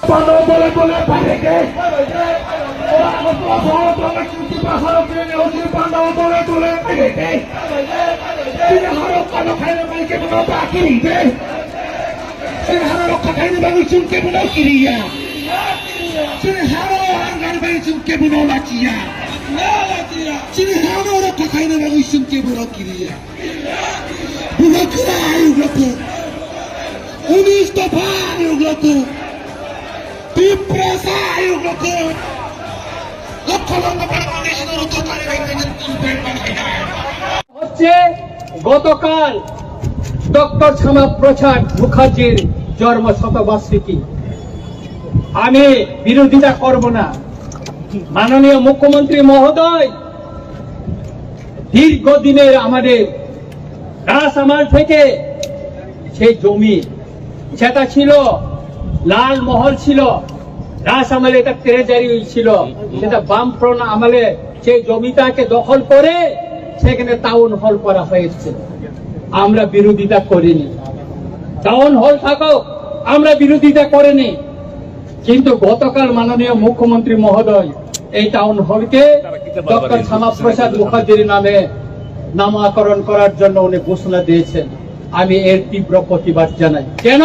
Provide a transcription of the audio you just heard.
বলে বলে বাইরে উনিশ দফা আয়োগত হচ্ছে গতকাল ডক্টর শ্যামাপ্রসাদ মুখার্জির জন্ম শতবার্ষিকী। আমি বিরোধিতা করব না। মাননীয় মুখ্যমন্ত্রী মহোদয় দীর্ঘদিনের আমাদের রাজআমাল থেকে সেই জমি, সেটা ছিল লাল মহল ছিল, রাজ আমলে এটা ট্রেজারি ছিল, সেটা বামফ্রন্ট আমলে সেই জমিটাকে দখল করে সেখানে টাউন হল করা হয়েছে। আমরা বিরোধিতা করিনি, টাউন হল থাকো, আমরা বিরোধিতা করিনি। কিন্তু গতকাল মাননীয় মুখ্যমন্ত্রী মহোদয় এই টাউন হলকে ডক্টর শ্যামাপ্রসাদ মুখার্জির নামে নামকরণ করার জন্য উনি ঘোষণা দিয়েছেন। আমি এর তীব্র প্রতিবাদ জানাই। কেন?